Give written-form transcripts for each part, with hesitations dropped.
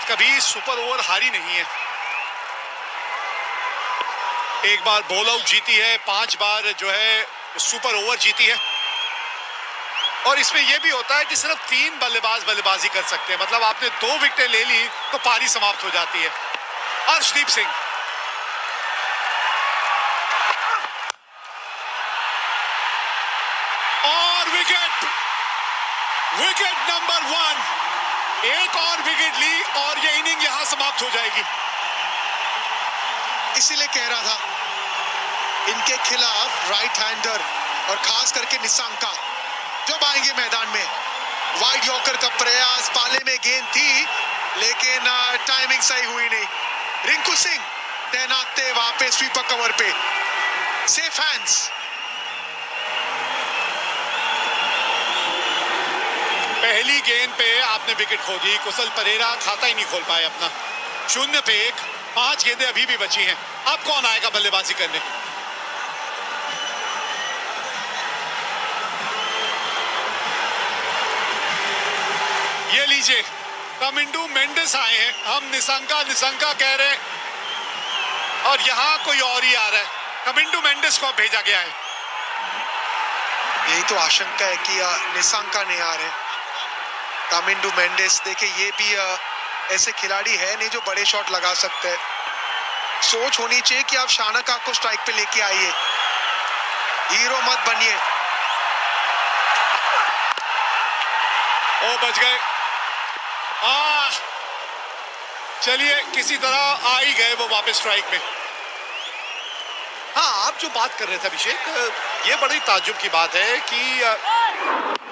भारत कभी super over हारी नहीं है। एक बार बॉल आउट जीती है, 5 बार जो है सुपर ओवर जीती है। और इसमें यह भी होता है कि सिर्फ 3 बल्लेबाज बल्लेबाजी कर सकते हैं, मतलब आपने 2 विकेटें ले ली तो पारी समाप्त हो जाती है। अर्शदीप सिंह, और विकेट, विकेट नंबर 1। एक और विकेट ली और ये इनिंग यहां समाप्त हो जाएगी। इसीलिए कह रहा था इनके खिलाफ राइट हैंडर और खास करके निशंका जब आएंगे मैदान में, वाइड यॉर्कर का प्रयास, पाले में गेंद थी लेकिन टाइमिंग सही हुई नहीं। रिंकू सिंह तैनात थे वहां पे स्वीपर कवर पे, सेफ हैंड्स। पहली गेंद पे आपने विकेट खो दी, कुशल परेरा खाता ही नहीं खोल पाए अपना। 0 पे 1, 5 गेंदें अभी भी बची हैं। अब कौन आएगा बल्लेबाजी करने? ये लीजिए, कमिंडू मेंडिस आए हैं। हम निशंका कह रहे हैं और यहां कोई और ही आ रहा है। कमिंडू मेंडिस को भेजा गया है। यही तो आशंका है कि निशंका नहीं आ रहे। कमिंडू मेंडिस देखिए, ये भी ऐसे खिलाड़ी है नहीं जो बड़े शॉट लगा सकते हैं। सोच होनी चाहिए कि आप शानका को स्ट्राइक पे लेके आइए, हीरो मत बनिए। ओ बच गए। चलिए, किसी तरह आ ही गए वो वापस स्ट्राइक में। हाँ, आप जो बात कर रहे थे अभिषेक, ये बड़ी ताज्जुब की बात है कि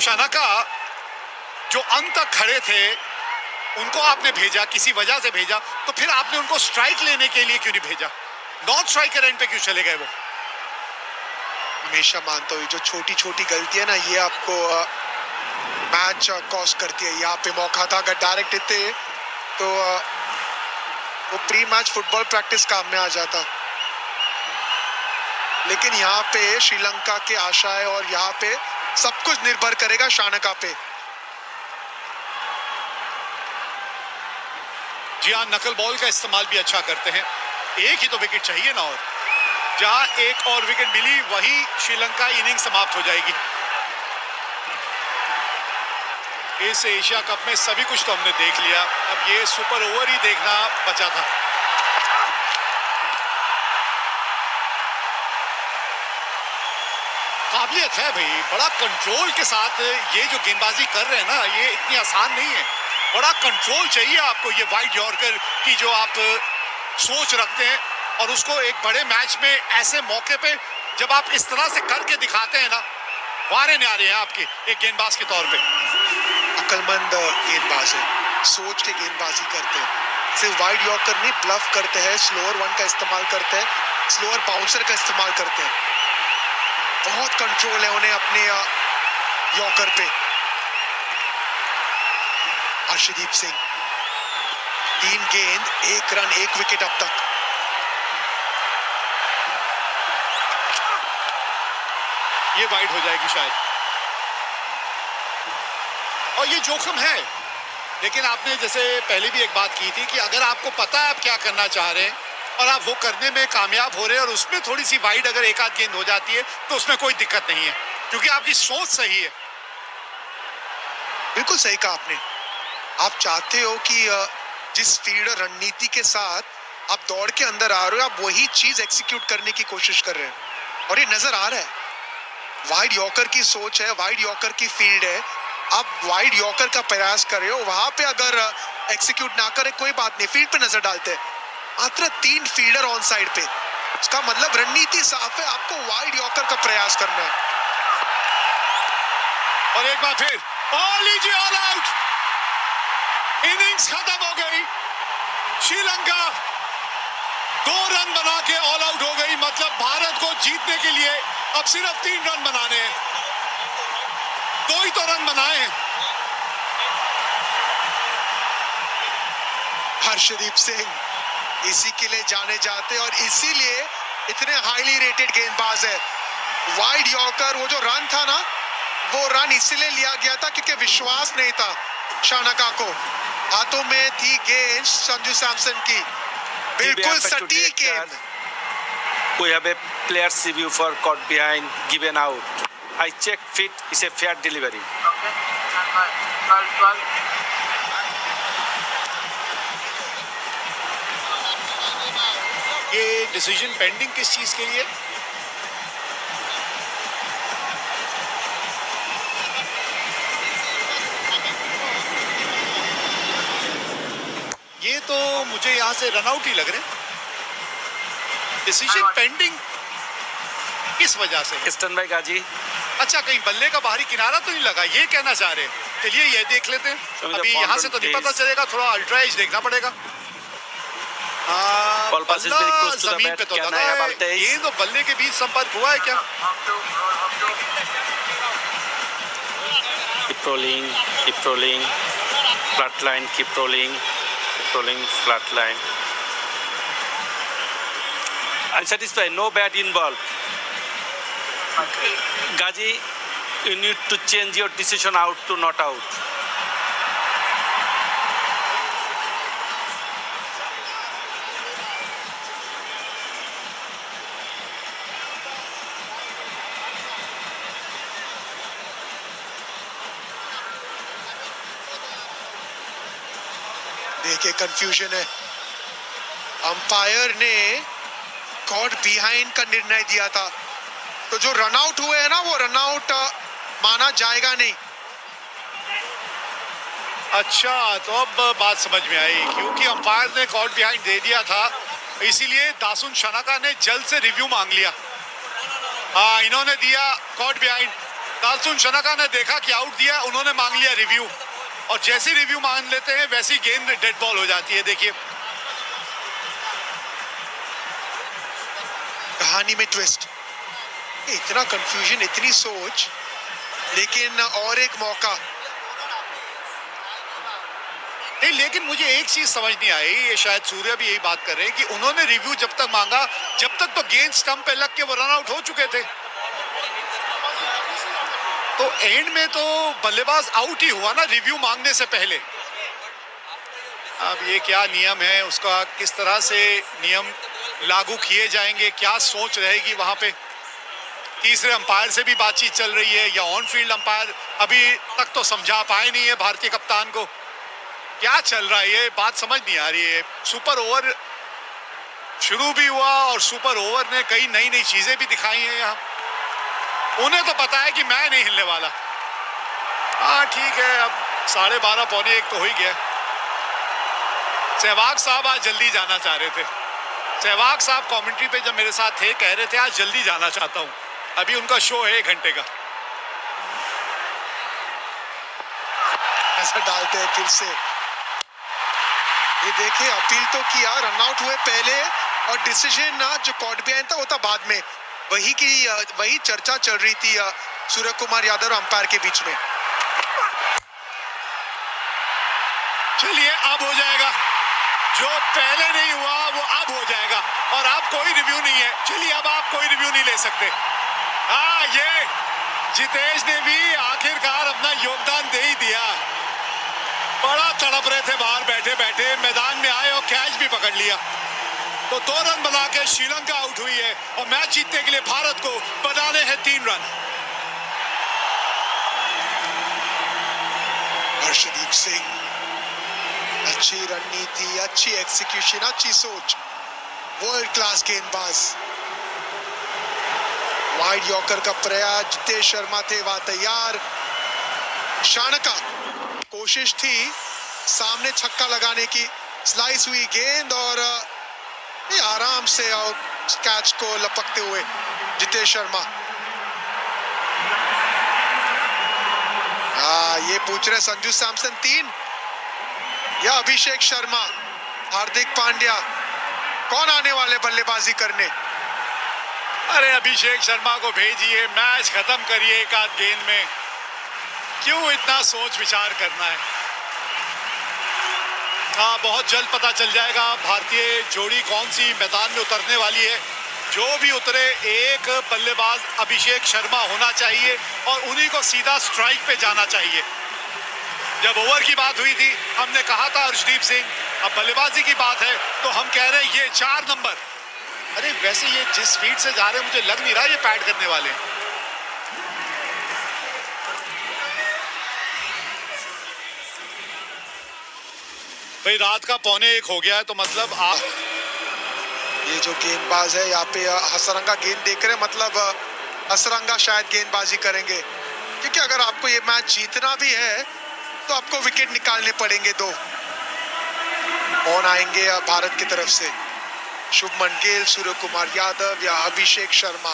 शानका जो अंत तक खड़े थे उनको आपने भेजा, किसी वजह से भेजा, तो फिर आपने उनको स्ट्राइक लेने के लिए क्यों नहीं भेजा? नॉन स्ट्राइकर एंड पे क्यों चले गए वो? हमेशा मानता हूँ जो छोटी छोटी गलती है ना, ये आपको मैच कॉस्ट करती है। यहाँ पे मौका था, अगर डायरेक्ट देते तो वो प्री मैच फुटबॉल प्रैक्टिस काम में आ जाता। लेकिन यहाँ पे श्रीलंका के आशा है और यहाँ पे सब कुछ निर्भर करेगा शानका पे। जी हाँ, नकल बॉल का इस्तेमाल भी अच्छा करते हैं। एक ही तो विकेट चाहिए ना, और जहां एक और विकेट मिली वही श्रीलंका इनिंग समाप्त हो जाएगी। इस एशिया कप में सभी कुछ तो हमने देख लिया, अब ये सुपर ओवर ही देखना बचा था। काबिलियत है भाई, बड़ा कंट्रोल के साथ ये जो गेंदबाजी कर रहे हैं ना, ये इतनी आसान नहीं है। बड़ा कंट्रोल चाहिए आपको, ये वाइड यॉर्कर की जो आप सोच रखते हैं, और उसको एक बड़े मैच में ऐसे मौके पे जब आप इस तरह से करके दिखाते हैं ना, वारे न्यारे हैं आपके एक गेंदबाज के तौर पे। अक्लमंद गेंदबाज है, सोच के गेंदबाजी करते हैं। सिर्फ वाइड यॉर्कर नहीं, ब्लफ करते हैं, स्लोअर वन का इस्तेमाल करते हैं, स्लोअर बाउंसर का इस्तेमाल करते हैं। बहुत कंट्रोल है उन्हें अपने यॉर्कर पे। अर्शदीप सिंह, 3 गेंद 1 रन 1 विकेट अब तक। ये वाइड हो जाएगी शायद, और ये जोखिम है। लेकिन आपने जैसे पहले भी एक बात की थी कि अगर आपको पता है आप क्या करना चाह रहे हैं और आप वो करने में कामयाब हो रहे हैं और उसमें थोड़ी सी वाइड अगर एक आध गेंद हो जाती है तो उसमें कोई दिक्कत नहीं है, क्योंकि आपकी सोच सही है। बिल्कुल सही कहा आपने। आप चाहते हो कि जिस फील्ड रणनीति के साथ आप दौड़ के अंदर आ रहे हो, आप वही चीज एग्जीक्यूट करने की कोशिश कर रहे हैं, और ये नजर आ रहा है। वाइड यॉर्कर की सोच है, वाइड यॉर्कर की फील्ड है, आप वाइड यॉर्कर का प्रयास कर रहे हो। वहां पे अगर एक्सिक्यूट ना करे कोई बात नहीं, फील्ड पे नजर डालते हैं। मात्र 3 फील्डर ऑन साइड पे, इसका मतलब रणनीति साफ है, आपको वाइड यॉर्कर का प्रयास करना है। और एक बार फिर लीजिए, ऑल आउट। इनिंग्स खत्म हो गई। श्रीलंका 2 रन बना के ऑल आउट हो गई, मतलब भारत को जीतने के लिए अब सिर्फ 3 रन बनाने हैं। 2 ही तो रन बनाए हैं। हर्षदीप सिंह इसी के लिए जाने जाते और इसीलिए इतने हाईली रेटेड गेंदबाज है। वाइड यॉर्कर, वो जो रन था ना, वो रन इसलिए लिया गया था क्योंकि विश्वास नहीं था शानका को हाथों में थी गेंद संजू सैमसन की, बिल्कुल सटीक गेंद। We have a player's review for caught behind given out. I check fit is a fair delivery. Okay. Stand by. 12. ये डिसीजन पेंडिंग किस चीज के लिए? ये तो मुझे यहाँ से रनआउट ही लग रहे हैं। डिसीजन पेंडिंग किस वजह से? Stand by Gaji. अच्छा, कहीं बल्ले का बाहरी किनारा तो नहीं लगा, ये कहना चाह रहे हैं। चलिए ये देख लेते हैं। अभी यहाँ से तो नहीं पता चलेगा, थोड़ा अल्ट्रा एज देखना पड़ेगा। हाँ, Ball passes very बल्ला close to the जमीन bat. पे तो Can लगा I have है। Altaiz? गेंद और बल्ले के बीच संपर्क हुआ है क्या? Keep rolling, keep rolling. Flat line, keep rolling. Keep rolling, flat line. Unsatisfied, no bat involved. Gaji, you need to change your decision out to not out. देखिए कंफ्यूजन है, अंपायर ने कॉट बिहाइंड का निर्णय दिया था, तो जो runout हुए हैं ना वो रनआउट माना जाएगा नहीं। अच्छा, तो अब बात समझ में आई, क्योंकि अंपायर ने कॉट बिहाइंड दे दिया था, इसीलिए दासुन शनाका ने जल्द से रिव्यू मांग लिया। हाँ, इन्होंने दिया कॉट बिहाइंड, दासुन शनाका ने देखा कि आउट दिया, उन्होंने मांग लिया रिव्यू, और जैसे रिव्यू मांग लेते हैं वैसी गेंद डेड बॉल हो जाती है। देखिए कहानी में ट्विस्ट, इतना कंफ्यूजन, इतनी सोच, लेकिन और एक मौका नहीं। लेकिन मुझे एक चीज समझ नहीं आई, ये शायद सूर्य भी यही बात कर रहे हैं कि उन्होंने रिव्यू जब तक मांगा, जब तक तो गेंद स्टंप पे लग के वो रन आउट हो चुके थे, तो एंड में तो बल्लेबाज आउट ही हुआ ना रिव्यू मांगने से पहले। अब ये क्या नियम है, उसका किस तरह से नियम लागू किए जाएंगे, क्या सोच रहेगी वहां पे। तीसरे अंपायर से भी बातचीत चल रही है, या ऑन फील्ड अंपायर अभी तक तो समझा पाए नहीं है भारतीय कप्तान को, क्या चल रहा है ये बात समझ नहीं आ रही है। सुपर ओवर शुरू भी हुआ और सुपर ओवर ने कई नई नई चीजें भी दिखाई हैं यहाँ। उन्हें तो पता है कि मैं नहीं हिलने वाला। हाँ ठीक है, अब 12:30 पौने 1 तो हो ही गया। सहवाग साहब आज जल्दी जाना चाह रहे थे। सहवाग साहब कमेंट्री पे जब मेरे साथ थे कह रहे थे आज जल्दी जाना चाहता हूँ, अभी उनका शो है 1 घंटे का। ऐसा डालते हैं फिर से, ये देखिए अपील तो किया, रनआउट हुए पहले, और डिसीजन जो कॉट बिहाइंड था वो था बाद में। वही चर्चा चल रही थी सूर्य कुमार यादव और अंपायर के बीच में। चलिए अब हो जाएगा, जो पहले नहीं हुआ वो अब हो जाएगा, और अब कोई रिव्यू नहीं है। चलिए अब आप कोई रिव्यू नहीं ले सकते। हाँ, ये जितेश ने भी आखिरकार अपना योगदान दे ही दिया। बड़ा तड़प रहे थे बाहर बैठे बैठे, मैदान में आए और कैच भी पकड़ लिया, तो 2 रन बना के श्रीलंका आउट हुई है, और मैच जीतने के लिए भारत को बनाने हैं 3 रन। हर्षदीप सिंह, अच्छी रणनीति, अच्छी एक्सिक्यूशन, अच्छी सोच, वर्ल्ड क्लास गेंदबाज। वाइड यॉर्कर का प्रयास, जितेश शर्मा थे वहां तैयार। शानका कोशिश थी सामने छक्का लगाने की, स्लाइस हुई गेंद और आराम से कैच को लपकते हुए जितेश शर्मा। ये पूछ रहे संजू सैमसन 3 या अभिषेक शर्मा, हार्दिक पांड्या, कौन आने वाले बल्लेबाजी करने? अरे अभिषेक शर्मा को भेजिए, मैच खत्म करिए एक आध गेंद में, क्यों इतना सोच विचार करना है। हाँ, बहुत जल्द पता चल जाएगा भारतीय जोड़ी कौन सी मैदान में उतरने वाली है। जो भी उतरे, एक बल्लेबाज अभिषेक शर्मा होना चाहिए और उन्हीं को सीधा स्ट्राइक पे जाना चाहिए। जब ओवर की बात हुई थी हमने कहा था अर्शदीप सिंह, अब बल्लेबाजी की बात है तो हम कह रहे हैं ये 4 नंबर। अरे वैसे ये जिस स्पीड से जा रहे हैं मुझे लग नहीं रहा ये पैड करने वाले हैं। भाई रात का 1:45 हो गया है तो मतलब आप ये जो गेंदबाज है यहाँ पे हसरंगा गेंद देख रहे हैं, मतलब हसरंगा शायद गेंदबाजी करेंगे, क्योंकि अगर आपको ये मैच जीतना भी है तो आपको विकेट निकालने पड़ेंगे 2। कौन आएंगे भारत की तरफ से? शुभमन गिल, सूर्य कुमार यादव या अभिषेक शर्मा?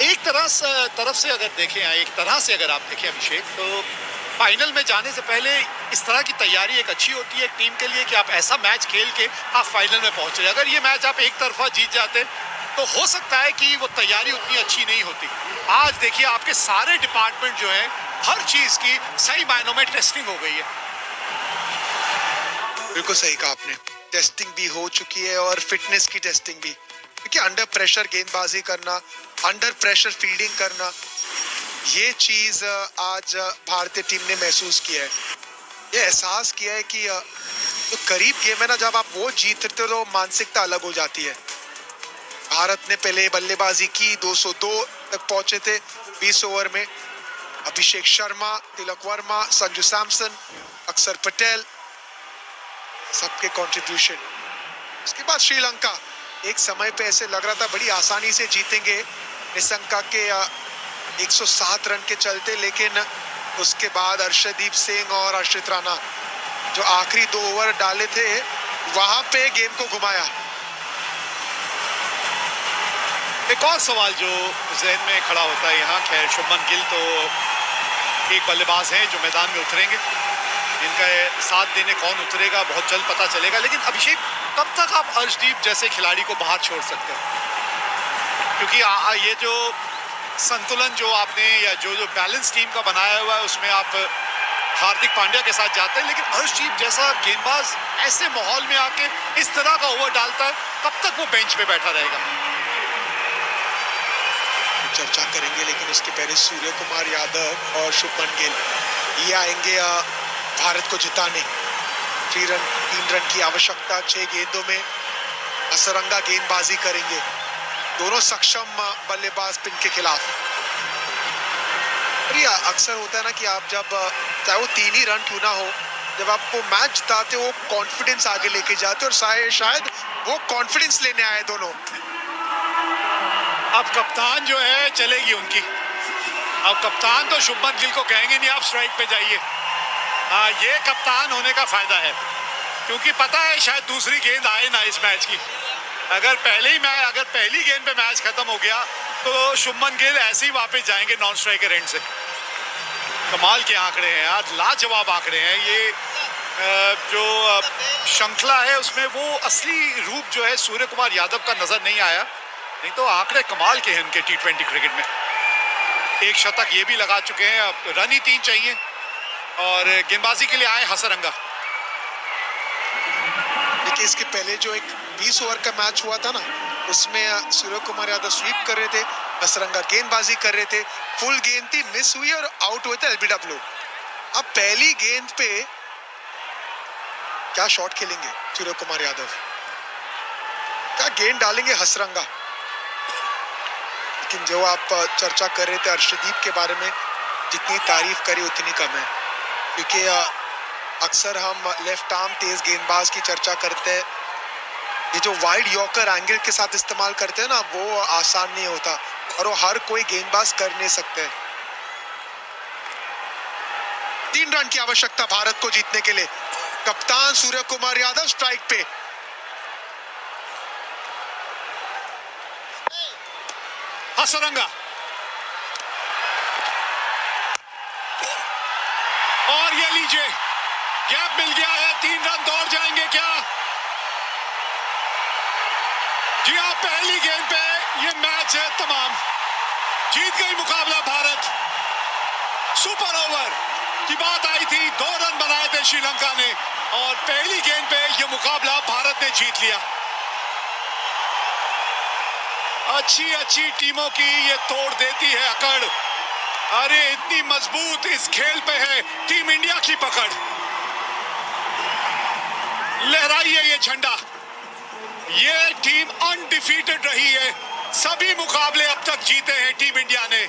एक तरफ से अगर देखें, एक तरह से अगर आप देखें अभिषेक, तो फाइनल में जाने से पहले इस तरह की तैयारी एक अच्छी होती है एक टीम के लिए कि आप ऐसा मैच खेल के आप फाइनल में पहुंच रहे हैं। अगर ये मैच आप एक तरफा जीत जाते तो हो सकता है कि वो तैयारी उतनी अच्छी नहीं होती। आज देखिए आपके सारे डिपार्टमेंट जो है हर चीज की सही मायनों में टेस्टिंग हो गई है। बिल्कुल सही कहा आपने, टेस्टिंग भी हो चुकी है और फिटनेस की टेस्टिंग भी, क्योंकि अंडर प्रेशर गेंदबाजी करना, अंडर प्रेशर फील्डिंग करना, ये चीज आज भारतीय टीम ने महसूस किया है। ये एहसास किया है कि जो करीब गेम है ना, जब आप वो जीतते हो तो मानसिकता अलग हो जाती है। भारत ने पहले बल्लेबाजी की, 202 तक पहुंचे थे 20 ओवर में। अभिषेक शर्मा, तिलक वर्मा, संजू सैमसन, अक्षर पटेल, सबके कंट्रीब्यूशन। उसके बाद श्रीलंका, एक समय पे ऐसे लग रहा था बड़ी आसानी से जीतेंगे निशंका के 107 रन के चलते, लेकिन उसके बाद अर्शदीप सिंह और अर्शित राणा जो आखिरी 2 ओवर डाले थे वहां पे गेम को घुमाया। एक और सवाल जो जहन में खड़ा होता है यहाँ, खैर शुभमन गिल तो एक बल्लेबाज हैं जो मैदान में उतरेंगे, इनका साथ देने कौन उतरेगा बहुत जल्द पता चलेगा। लेकिन अभिषेक, कब तक आप अर्शदीप जैसे खिलाड़ी को बाहर छोड़ सकते हो? क्योंकि ये जो संतुलन जो आपने या जो बैलेंस टीम का बनाया हुआ है उसमें आप हार्दिक पांड्या के साथ जाते हैं, लेकिन अर्शदीप जैसा गेंदबाज ऐसे माहौल में आके इस तरह का ओवर डालता है, कब तक वो बेंच पे बैठा रहेगा? चर्चा करेंगे, लेकिन उसके पहले सूर्य कुमार यादव और शुभमन गिल ये आएंगे भारत को जिताने। 3 रन की आवश्यकता 6 गेंदों में, हसरंगा गेंदबाजी करेंगे दोनों सक्षम बल्लेबाज पिन के खिलाफ। और ये अक्सर होता है ना कि आप जब चाहे वो 3 ही रन क्यों ना हो, जब आपको मैच जिताते हो कॉन्फिडेंस आगे लेके जाते, और शायद वो कॉन्फिडेंस लेने आए दोनों। अब कप्तान जो है चलेगी उनकी, अब कप्तान तो शुभमन गिल को कहेंगे नहीं आप स्ट्राइक पे जाइए। हाँ, ये कप्तान होने का फायदा है, क्योंकि पता है शायद दूसरी गेंद आए ना इस मैच की। अगर पहली गेंद पे मैच खत्म हो गया तो शुभमन गिल ऐसे ही वापस जाएंगे नॉन स्ट्राइकर एंड से। कमाल के आंकड़े हैं यार, लाजवाब आंकड़े हैं। ये जो श्रृंखला है उसमें वो असली रूप जो है सूर्य कुमार यादव का नजर नहीं आया, नहीं तो आंकड़े कमाल के हैं उनके T20 क्रिकेट में। एक शतक ये भी लगा चुके हैं, अब रन ही 3 चाहिए और गेंदबाजी के लिए आए हसरंगा। देखिए इसके पहले जो एक 20 ओवर का मैच हुआ था ना, उसमें सूर्य कुमार यादव स्वीप कर रहे थे, हसरंगा गेंदबाजी कर रहे थे, फुल गेंद थी, मिस हुई और आउट हुए थे LBW। अब पहली गेंद पे क्या शॉट खेलेंगे सूर्य कुमार यादव, क्या गेंद डालेंगे हसरंगा। लेकिन जो आप चर्चा कर रहे थे अर्शदीप के बारे में, जितनी तारीफ करी उतनी कम है, क्योंकि अक्सर हम लेफ्ट आर्म तेज गेंदबाज की चर्चा करते हैं। ये जो वाइड यॉर्कर एंगल के साथ इस्तेमाल करते हैं ना, वो आसान नहीं होता और वो हर कोई गेंदबाज कर नहीं सकते। 3 रन की आवश्यकता भारत को जीतने के लिए। कप्तान सूर्य कुमार यादव स्ट्राइक पे। हसरंगा और ये लीजिए गैप मिल गया है, 3 रन दौड़ जाएंगे क्या? जी हाँ, पहली गेंद पे ये मैच है तमाम, जीत गई मुकाबला भारत। सुपर ओवर की बात आई थी, 2 रन बनाए थे श्रीलंका ने और पहली गेंद पे ये मुकाबला भारत ने जीत लिया। अच्छी अच्छी टीमों की ये तोड़ देती है अकड़। अरे इतनी मजबूत इस खेल पे है टीम इंडिया की पकड़। लहराइए ये झंडा। ये टीम अनडिफीटेड रही है, सभी मुकाबले अब तक जीते हैं टीम इंडिया ने।